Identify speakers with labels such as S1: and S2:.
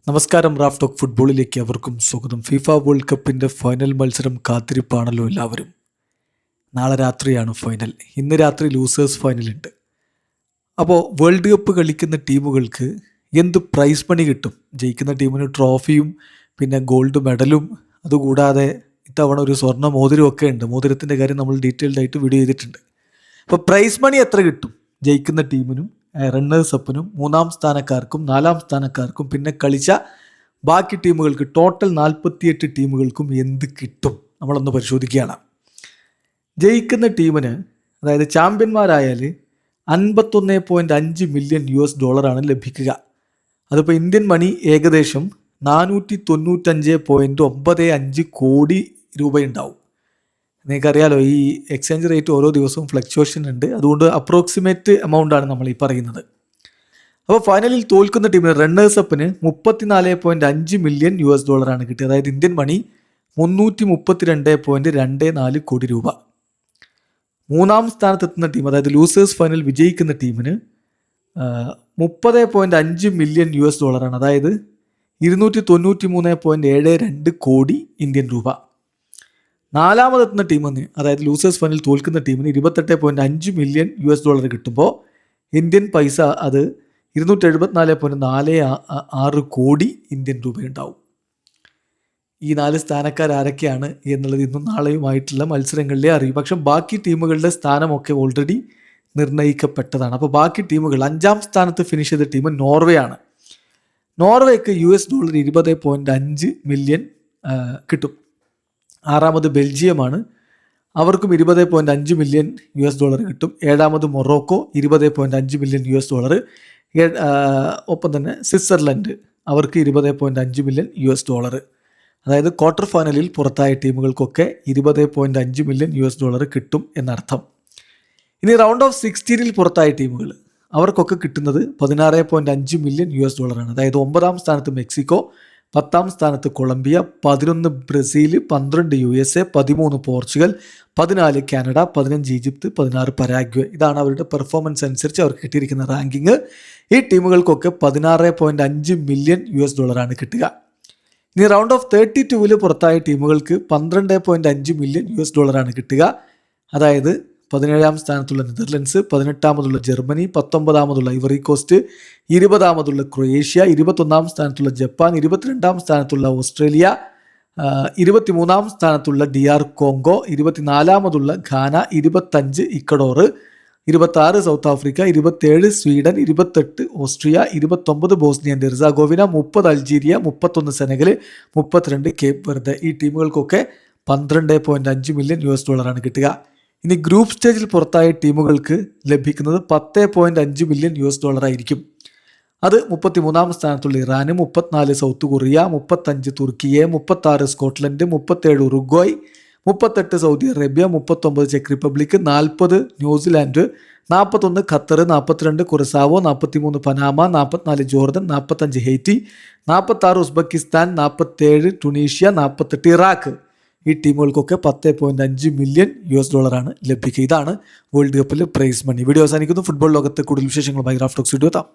S1: നമസ്കാരം. Raf talk ഫുട്ബോളിലേക്ക് അവർക്കും സ്വാഗതം. ഫിഫ വേൾഡ് കപ്പിൻ്റെ ഫൈനൽ മത്സരം കാത്തിരിപ്പാണല്ലോ എല്ലാവരും. നാളെ രാത്രിയാണ് ഫൈനൽ. ഇന്ന് രാത്രി ലൂസേഴ്സ് ഫൈനലുണ്ട്. അപ്പോൾ വേൾഡ് കപ്പ് കളിക്കുന്ന ടീമുകൾക്ക് എന്ത് പ്രൈസ് മണി കിട്ടും? ജയിക്കുന്ന ടീമിന് ട്രോഫിയും പിന്നെ ഗോൾഡ് മെഡലും, അതുകൂടാതെ ഇത്തവണ ഒരു സ്വർണ്ണ മോതിരം ഒക്കെ ഉണ്ട്. മോതിരത്തിൻ്റെ കാര്യം നമ്മൾ ഡീറ്റെയിൽഡ് ആയിട്ട് വീഡിയോ ചെയ്തിട്ടുണ്ട്. അപ്പോൾ പ്രൈസ് മണി എത്ര കിട്ടും ജയിക്കുന്ന ടീമിനും റണ്ണേഴ്സ് അപ്പിനും, മൂന്നാം സ്ഥാനക്കാർക്കും നാലാം സ്ഥാനക്കാർക്കും, പിന്നെ കളിച്ച ബാക്കി ടീമുകൾക്ക്, ടോട്ടൽ 48 ടീമുകൾക്കും എന്ത് കിട്ടും നമ്മളൊന്ന് പരിശോധിക്കുകയാണ്. ജയിക്കുന്ന ടീമിന്, അതായത് ചാമ്പ്യന്മാരായാൽ 51.5 മില്യൺ US$ ലഭിക്കുക. അതിപ്പോൾ ഇന്ത്യൻ മണി ഏകദേശം 495.95 കോടി രൂപയുണ്ടാവും. നിങ്ങൾക്കറിയാലോ, ഈ എക്സ്ചേഞ്ച് റേറ്റ് ഓരോ ദിവസവും ഫ്ലക്ച്വേഷൻ ഉണ്ട്. അതുകൊണ്ട് അപ്രോക്സിമേറ്റ് എമൗണ്ടാണ് നമ്മൾ ഈ പറയുന്നത്. അപ്പോൾ ഫൈനലിൽ തോൽക്കുന്ന ടീമിന് റണ്ണേഴ്സ് അപ്പിന് 34.5 മില്യൺ US$ കിട്ടിയത്. അതായത് ഇന്ത്യൻ മണി 332.24 കോടി രൂപ. മൂന്നാം സ്ഥാനത്തെത്തുന്ന ടീം, അതായത് ലൂസേഴ്സ് ഫൈനൽ വിജയിക്കുന്ന ടീമിന് 30.5 മില്യൺ US$, അതായത് 293.72 കോടി ഇന്ത്യൻ രൂപ. നാലാമതെത്തുന്ന ടീമിന്, അതായത് ലൂസേഴ്സ് ഫൈനൽ തോൽക്കുന്ന ടീമിന് 28.5 മില്യൺ US$ കിട്ടുമ്പോൾ ഇന്ത്യൻ പൈസ അത് 274.46 കോടി ഇന്ത്യൻ രൂപയുണ്ടാവും. ഈ 4 സ്ഥാനക്കാരാരൊക്കെയാണ് എന്നുള്ളത് ഇന്നും നാളെയുമായിട്ടുള്ള മത്സരങ്ങളിലേ അറിയും. പക്ഷെ ബാക്കി ടീമുകളുടെ സ്ഥാനമൊക്കെ ഓൾറെഡി നിർണ്ണയിക്കപ്പെട്ടതാണ്. അപ്പോൾ ബാക്കി ടീമുകൾ, 5ാം സ്ഥാനത്ത് ഫിനിഷ് ചെയ്ത ടീം നോർവേ ആണ്. നോർവേക്ക് $20.5 മില്യൺ കിട്ടും. 6ാമത് ബെൽജിയമാണ്, അവർക്കും 20.5 മില്യൺ US$ കിട്ടും. 7ാമത് മൊറോക്കോ 20.5 മില്യൺ US$. ഒപ്പം തന്നെ സ്വിറ്റ്സർലൻഡ്, അവർക്ക് 20.5 മില്യൺ US$. അതായത് ക്വാർട്ടർ ഫൈനലിൽ പുറത്തായ ടീമുകൾക്കൊക്കെ 20.5 മില്യൺ US$ കിട്ടും എന്നർത്ഥം. ഇനി റൗണ്ട് ഓഫ് 16 പുറത്തായ ടീമുകൾ, അവർക്കൊക്കെ കിട്ടുന്നത് 16.5 മില്യൺ US$. അതായത് 9ാം സ്ഥാനത്ത് മെക്സിക്കോ, 10ാം സ്ഥാനത്ത് Colombia, 11 Brazil, 12 USA, 13 Portugal, 14 Canada, 15 Egypt, 16 Paraguay. ഇതാണ് അവരുടെ പെർഫോമൻസ് അനുസരിച്ച് അവർക്ക് കിട്ടിയിരിക്കുന്ന റാങ്കിങ്. ഈ ടീമുകൾക്കൊക്കെ 16.5 മില്യൺ US$ കിട്ടുക. ഇനി റൗണ്ട് ഓഫ് 32 പുറത്തായ ടീമുകൾക്ക് 12.5 മില്യൺ US$ കിട്ടുക. അതായത് 17ാം സ്ഥാനത്തുള്ള നെതർലൻഡ്സ്, 18ാമതുള്ള ജർമ്മനി, 19ാമതുള്ള ഐവറി കോസ്റ്റ്, 20ാമതുള്ള ക്രൊയേഷ്യ, 21ാം സ്ഥാനത്തുള്ള ജപ്പാൻ, 22ാം സ്ഥാനത്തുള്ള ഓസ്ട്രേലിയ, 23ാം സ്ഥാനത്തുള്ള DR കോങ്കോ, 24ാമതുള്ള Ghana, 25 Ecuador, 26 South Africa, 27 Sweden, 28 Austria, 29 Bosnia and Herzegovina, 30 Algeria, 31 Senegal, 32 Cape Verde. ഈ ടീമുകൾക്കൊക്കെ 12.5 മില്യൺ US$ കിട്ടുക. ഇനി ഗ്രൂപ്പ് സ്റ്റേജിൽ പുറത്തായ ടീമുകൾക്ക് ലഭിക്കുന്നത് 10.5 മില്യൺ US$ ആയിരിക്കും. അത് 33ാം സ്ഥാനത്തുള്ള ഇറാന്, 34 south Korea, 35 തുർക്കിയെ, 36 Scotland, 37 Uruguay, 38 Saudi Arabia, 39 check republic, 40 New Zealand, 41 Qatar, 42 കുറസാവോ, 43 Panama, 44 Jordan, 45 Haiti, 46 Uzbekistan, 47 Tunisia, 48 Iraq. ഈ ടീമുകൾക്കൊക്കെ 10.5 മില്യൺ US$ ലഭിക്കുക. ഇതാണ് വേൾഡ് കപ്പിൽ പ്രൈസ് മണി. വീഡിയോ അവസാനിക്കുന്നു. ഫുട്ബോൾ ലോകത്തെ കൂടുതൽ വിശേഷങ്ങളുമായി റാഫ് ടോക്സ് വീഡിയോ എത്താം.